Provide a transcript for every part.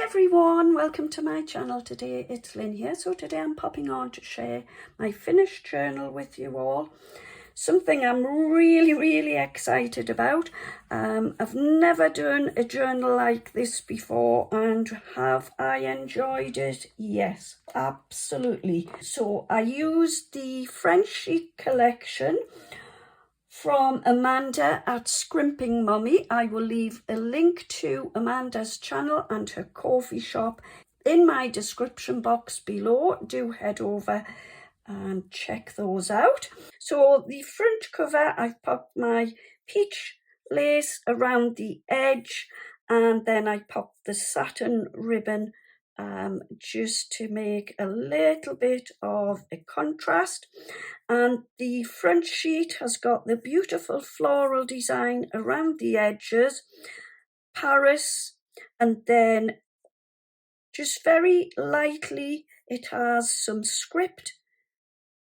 everyone, welcome to my channel. Today it's Lynn here. So today I'm popping on to share my finished journal with you all. Something I'm really excited about. I've never done a journal like this before, and have I enjoyed it? Yes, absolutely. So I used the French Chic collection from Amanda at Scrimping Mummy. I will leave a link to Amanda's channel and her coffee shop in my description box below. Do head over and check those out. So the front cover, I've popped my peach lace around the edge, and then I popped the satin ribbon just to make a little bit of a contrast. And the front sheet has got the beautiful floral design around the edges, Paris, and then just very lightly it has some script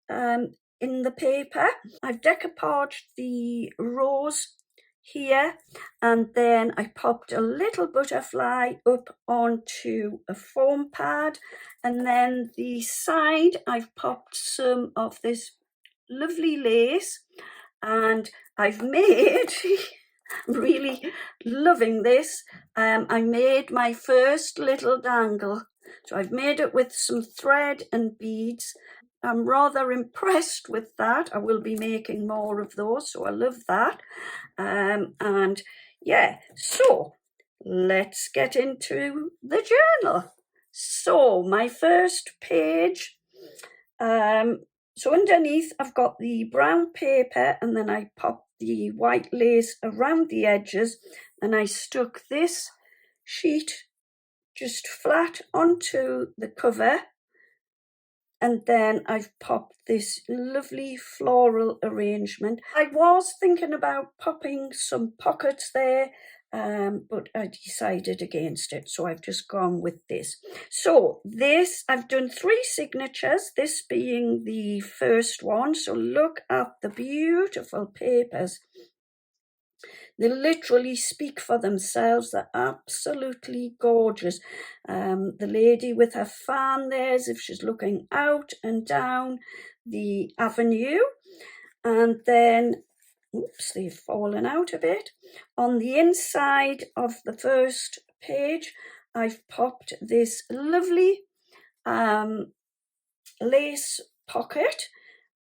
in the paper. I've decoupaged the rose here, and then I popped a little butterfly up onto a foam pad, and then the side I've popped some of this lovely lace, and I've made I'm really loving this. I made my first little dangle. So I've made it with some thread and beads. I'm rather impressed with that. I will be making more of those, so I love that. And yeah, so let's get into the journal. So my first page, so underneath I've got the brown paper, and then I popped the white lace around the edges, and I stuck this sheet just flat onto the cover, and then I've popped this lovely floral arrangement. I was thinking about popping some pockets there, but I decided against it, so I've just gone with this. So this, I've done 3 signatures, this being the first one. So look at the beautiful papers. They literally speak for themselves. They're absolutely gorgeous. The lady with her fan there, as if she's looking out and down the avenue. And then, oops, they've fallen out a bit. On the inside of the first page, I've popped this lovely lace pocket.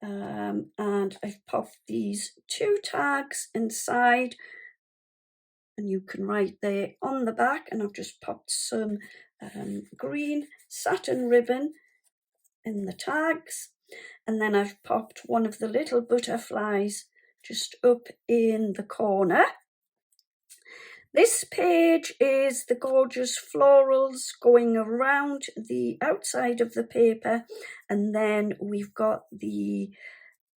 And I've popped these 2 tags inside, and you can write there on the back, and I've just popped some green satin ribbon in the tags, and then I've popped one of the little butterflies just up in the corner. This page is the gorgeous florals going around the outside of the paper, and then we've got the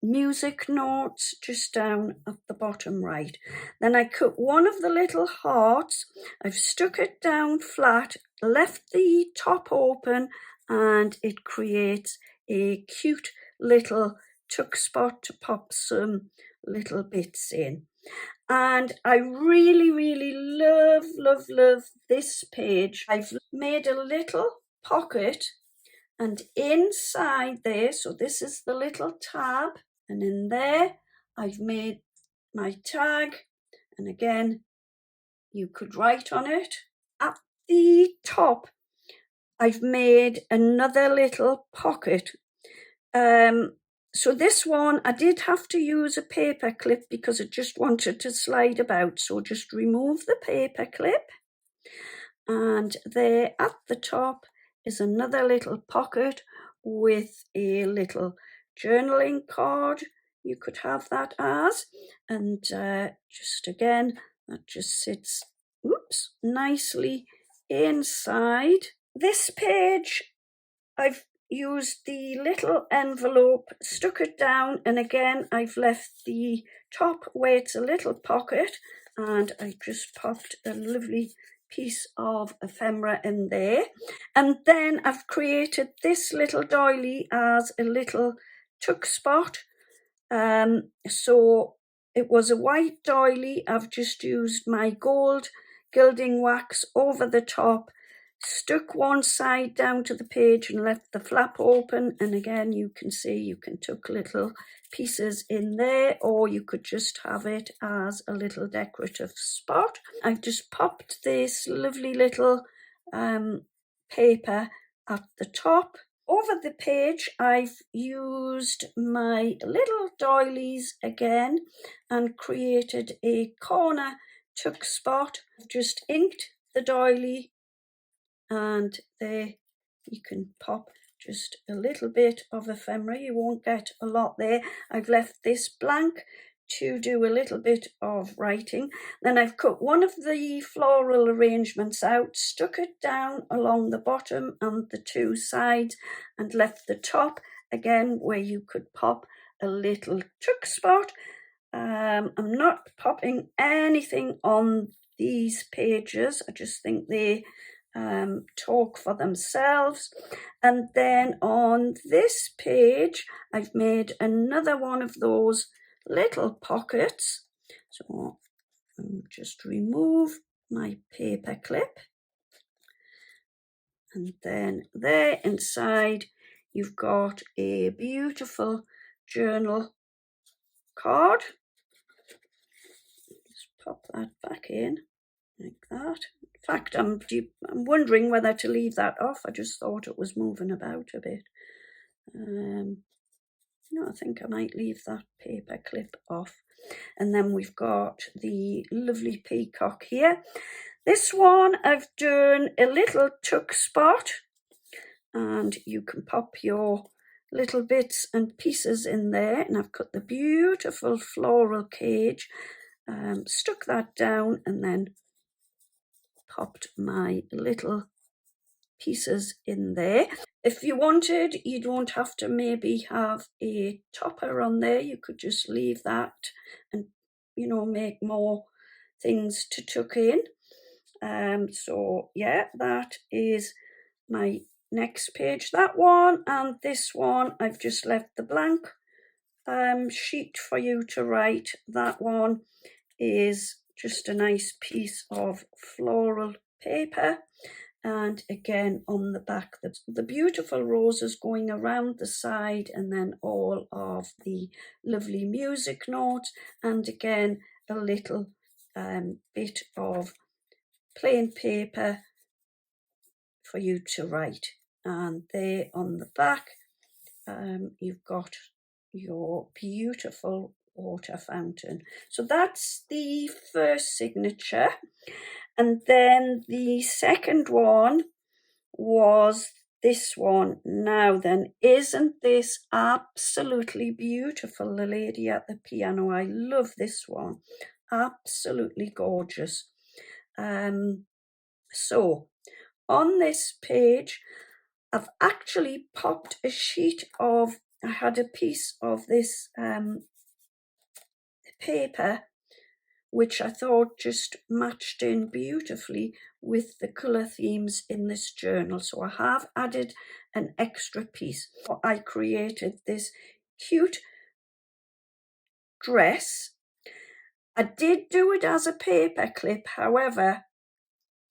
music notes just down at the bottom right. Then I cut one of the little hearts, I've stuck it down flat, left the top open, and it creates a cute little tuck spot to pop some little bits in. And I really love this page. I've made a little pocket, and inside there, so this is the little tab, and in there I've made my tag, and again you could write on it. At the top I've made another little pocket. So this one I did have to use a paper clip because I just wanted to slide about, so just remove the paper clip, and there at the top is another little pocket with a little journaling card. You could have that as, and just again, that just sits, oops, nicely inside. This page, I've used the little envelope, stuck it down, and again, I've left the top where it's a little pocket, and I just popped a lovely piece of ephemera in there. And then I've created this little doily as a little tuck spot. So it was a white doily. I've just used my gold gilding wax over the top, stuck one side down to the page and left the flap open, and again you can see you can tuck little pieces in there, or you could just have it as a little decorative spot. I've just popped this lovely little paper at the top. Over the page I've used my little doilies again and created a corner tuck spot. I've just inked the doily, and there you can pop just a little bit of ephemera. You won't get a lot there. I've left this blank to do a little bit of writing. Then I've cut one of the floral arrangements out, stuck it down along the bottom and the two sides, and left the top again where you could pop a little tuck spot. I'm not popping anything on these pages. I just think they talk for themselves. And then on this page I've made another one of those little pockets. So I'll just remove my paper clip, and then there inside you've got a beautiful journal card. Just pop that back in like that. In fact, I'm wondering whether to leave that off. I just thought it was moving about a bit. No, I think I might leave that paper clip off. And then we've got the lovely peacock here. This one I've done a little tuck spot, and you can pop your little bits and pieces in there. And I've cut the beautiful floral cage, stuck that down, and then popped my little pieces in there. If you wanted, you don't have to maybe have a topper on there. You could just leave that and, you know, make more things to tuck in. So yeah, that is my next page. That one and this one, I've just left the blank sheet for you to write. That one is just a nice piece of floral paper. And again on the back, the beautiful roses going around the side, and then all of the lovely music notes, and again a little bit of plain paper for you to write. And there on the back you've got your beautiful water fountain. So that's the first signature. And then the second one was this one. Now then, isn't this absolutely beautiful? The lady at the piano, I love this one. Absolutely gorgeous. So on this page, I've actually popped a sheet of, I had a piece of this paper which I thought just matched in beautifully with the colour themes in this journal. So I have added an extra piece. I created this cute dress. I did do it as a paper clip, however,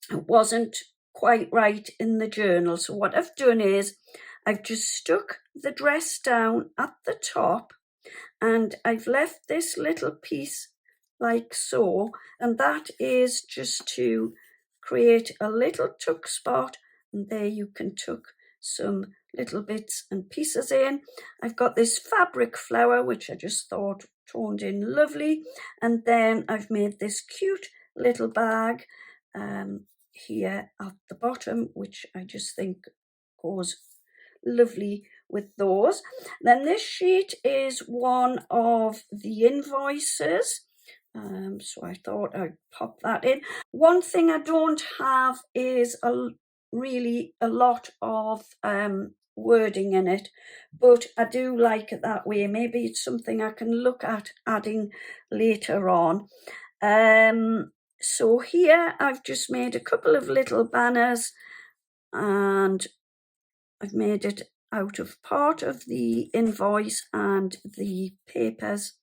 it wasn't quite right in the journal. So what I've done is I've just stuck the dress down at the top, and I've left this little piece like so, and that is just to create a little tuck spot, and there you can tuck some little bits and pieces in. I've got this fabric flower which I just thought toned in lovely, and then I've made this cute little bag here at the bottom, which I just think goes lovely with those. Then this sheet is one of the invoices. So I thought I'd pop that in. One thing I don't have is really a lot of wording in it, but I do like it that way. Maybe it's something I can look at adding later on. So here I've just made a couple of little banners, and I've made it out of part of the invoice and the papers,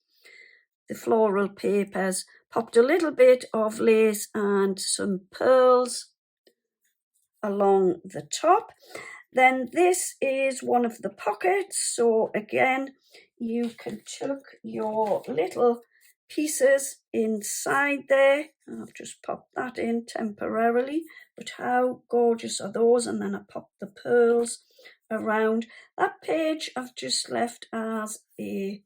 the floral papers, popped a little bit of lace and some pearls along the top. Then this is one of the pockets, so again you can tuck your little pieces inside there. I've just popped that in temporarily, but how gorgeous are those? And then I pop the pearls around. That page I've just left as a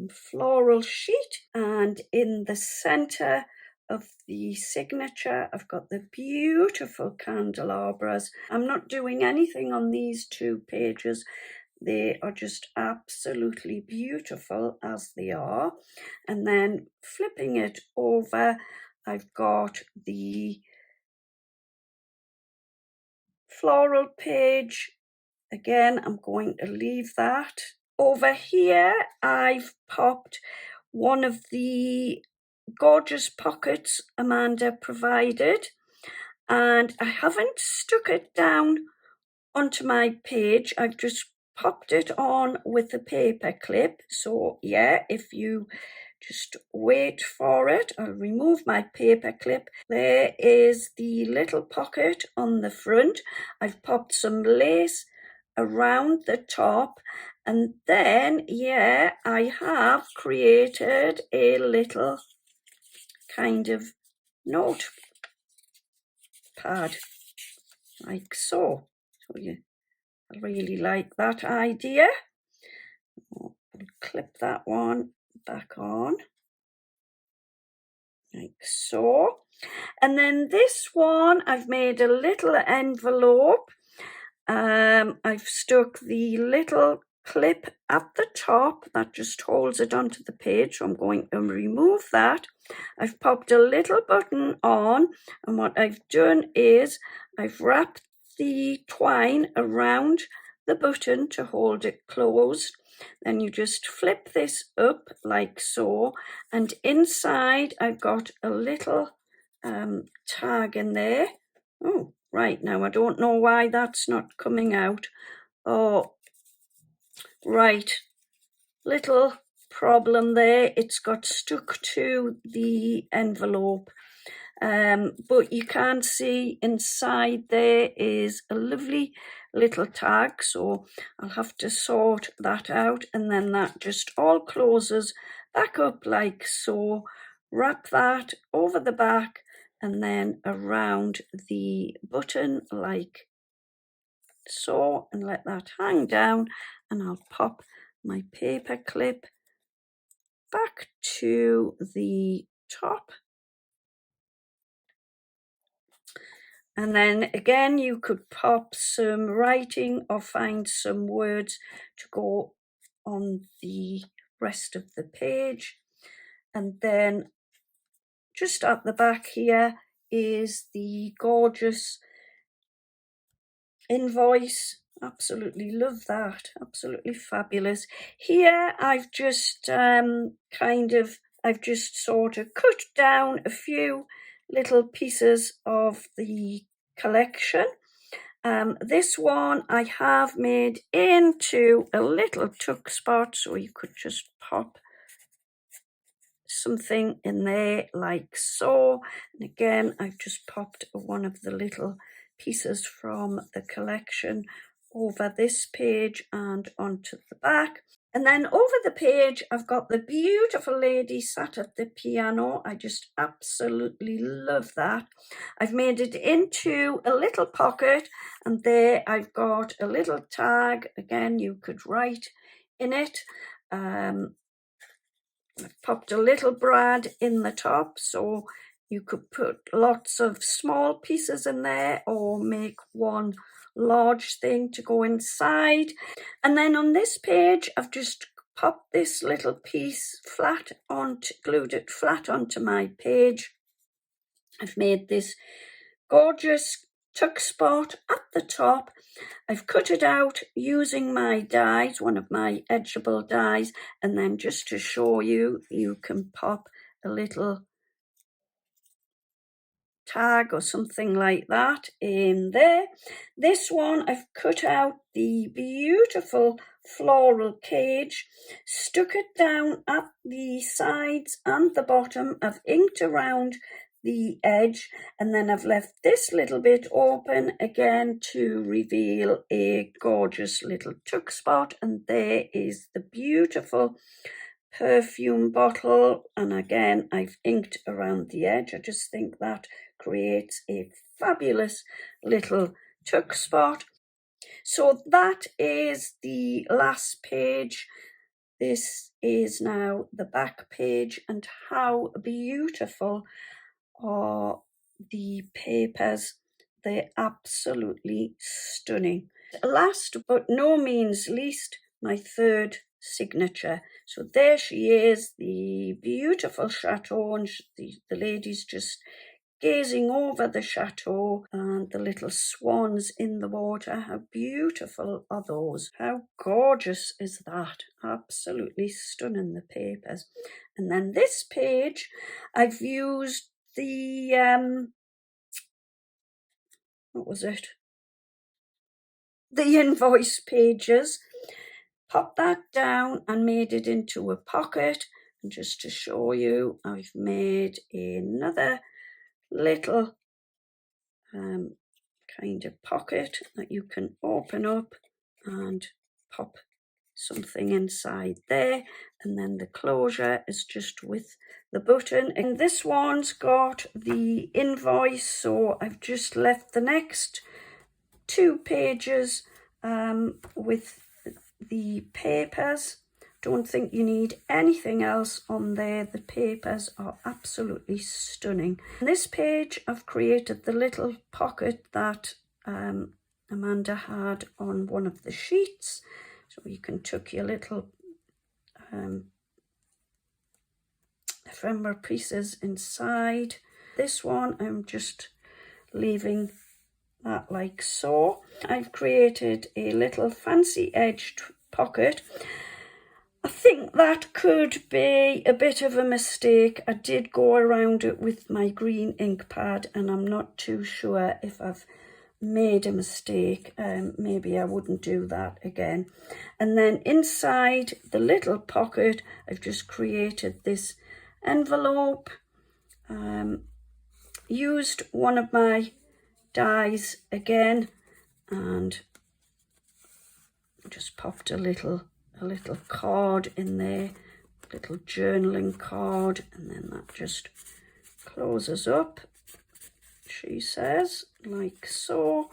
floral sheet, and in the center of the signature I've got the beautiful candelabras. I'm not doing anything on these two pages. They are just absolutely beautiful as they are. And then flipping it over, I've got the floral page. Again, I'm going to leave that. Over here, I've popped one of the gorgeous pockets Amanda provided, and I haven't stuck it down onto my page. I've just popped it on with a paper clip. So yeah, if you just wait for it, I'll remove my paper clip. There is the little pocket on the front. I've popped some lace around the top, and then yeah, I have created a little kind of note pad like so. So yeah, I really like that idea. I'll clip that one back on like so. And then this one, I've made a little envelope. I've stuck the little clip at the top that just holds it onto the page, so I'm going to remove that. I've popped a little button on, and what I've done is I've wrapped the twine around the button to hold it closed. Then you just flip this up like so, and inside I've got a little tag in there. Oh, right, now I don't know why that's not coming out. Oh, right, little problem there. It's got stuck to the envelope. But you can see inside there is a lovely little tag, so I'll have to sort that out, and then that just all closes back up like so. Wrap that over the back and then around the button like so, and let that hang down, and I'll pop my paper clip back to the top. And then again, you could pop some writing or find some words to go on the rest of the page. And then just at the back here is the gorgeous invoice. Absolutely love that. Absolutely fabulous. Here I've just I've just sort of cut down a few little pieces of the collection. This one I have made into a little tuck spot, so you could just pop something in there like so. And again, I've just popped one of the little pieces from the collection over this page and onto the back. And then over the page, I've got the beautiful lady sat at the piano. I just absolutely love that. I've made it into a little pocket, and there I've got a little tag. Again, you could write in it. I've popped a little brad in the top, so you could put lots of small pieces in there or make one large thing to go inside. And then on this page, I've just popped this little piece glued it flat onto my page. I've made this gorgeous tuck spot at the top. I've cut it out using my dies, one of my edgeable dies, and then just to show you, you can pop a little tag or something like that in there. This one I've cut out the beautiful floral cage, stuck it down at the sides and the bottom. I've inked around the edge, and then I've left this little bit open again to reveal a gorgeous little tuck spot. And there is the beautiful perfume bottle, and again I've inked around the edge. I just think that creates a fabulous little tuck spot. So that is the last page. This is now the back page, and how beautiful are the papers. They're absolutely stunning. Last but no means least, my third signature. So there she is, the beautiful chateau, and the lady's just gazing over the chateau and the little swans in the water. How beautiful are those? How gorgeous is that? Absolutely stunning, the papers. And then this page, I've used the, what was it? The invoice pages. Pop that down and made it into a pocket. And just to show you, I've made another little kind of pocket that you can open up and pop something inside there, and then the closure is just with the button. And this one's got the invoice, so I've just left the next 2 pages with the papers. Don't think you need anything else on there. The papers are absolutely stunning. On this page, I've created the little pocket that Amanda had on one of the sheets. So you can tuck your little ephemera pieces inside. This one, I'm just leaving that like so. I've created a little fancy edged pocket. I think that could be a bit of a mistake. I did go around it with my green ink pad, and I'm not too sure if I've made a mistake. Maybe I wouldn't do that again. And then inside the little pocket, I've just created this envelope. Used one of my dies again, and just popped a little card in there, little journaling card, and then that just closes up, she says, like so.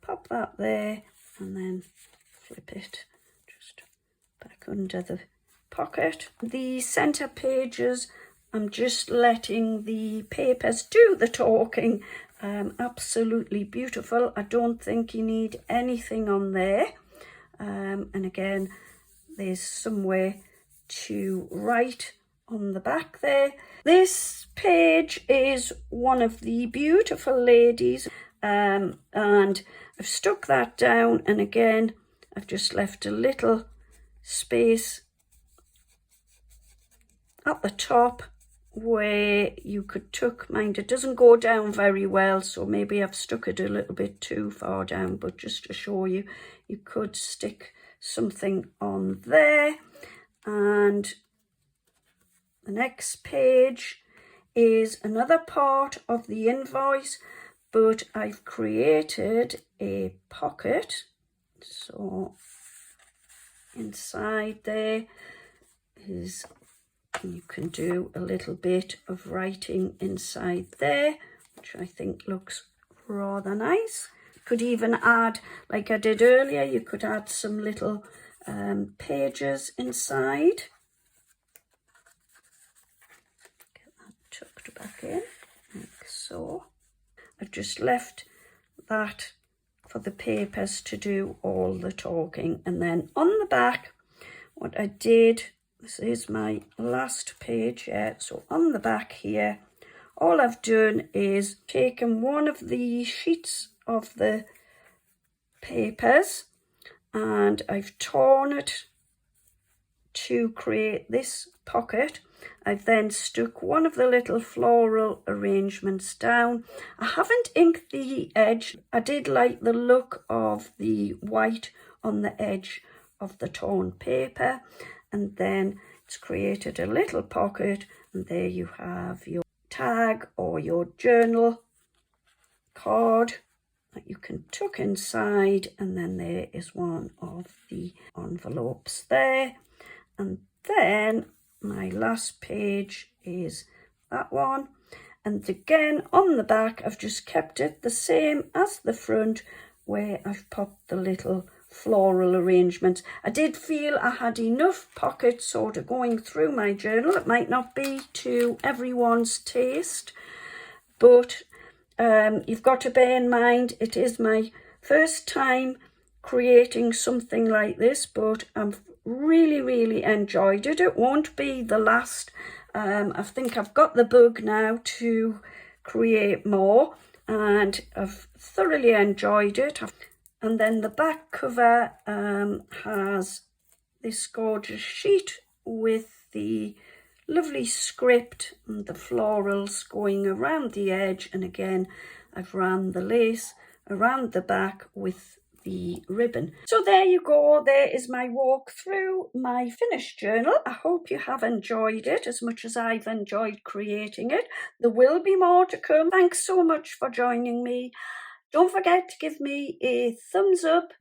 Pop that there and then flip it just back under the pocket. The center pages, I'm just letting the papers do the talking. Absolutely beautiful. I don't think you need anything on there. And again, there's somewhere to write on the back there. This page is one of the beautiful ladies, and I've stuck that down, and again I've just left a little space at the top where you could tuck. Mind, it doesn't go down very well, so maybe I've stuck it a little bit too far down, but just to show you, you could stick something on there. And the next page is another part of the invoice, but I've created a pocket. So inside there is, you can do a little bit of writing inside there, which I think looks rather nice. Could even add, like I did earlier, you could add some little pages inside. Get that tucked back in, like so. I've just left that for the papers to do all the talking. And then on the back, what I did, this is my last page yet. So on the back here, all I've done is taken one of the sheets of the papers and I've torn it to create this pocket. I've then stuck one of the little floral arrangements down. I haven't inked the edge. I did like the look of the white on the edge of the torn paper, and then it's created a little pocket, and there you have your tag or your journal card that you can tuck inside, and then there is one of the envelopes there. And then my last page is that one, and again on the back I've just kept it the same as the front, where I've popped the little floral arrangements. I did feel I had enough pockets sort of going through my journal. It might not be to everyone's taste, but you've got to bear in mind it is my first time creating something like this, but I've really enjoyed it. It won't be the last. I think I've got the bug now to create more, and I've thoroughly enjoyed it. And then the back cover has this gorgeous sheet with the lovely script and the florals going around the edge, and again I've ran the lace around the back with the ribbon. So there you go, there is my walk through my finished journal. I hope you have enjoyed it as much as I've enjoyed creating it. There will be more to come. Thanks so much for joining me. Don't forget to give me a thumbs up,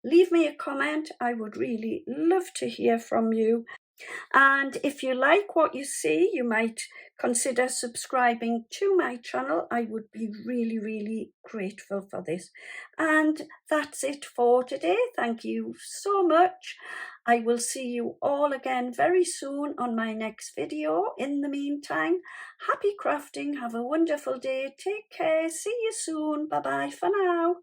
leave me a comment. I would really love to hear from you. And if you like what you see, you might consider subscribing to my channel. I would be really grateful for this. And that's it for today. Thank you so much. I will see you all again very soon on my next video. In the meantime, happy crafting. Have a wonderful day. Take care. See you soon. Bye bye for now.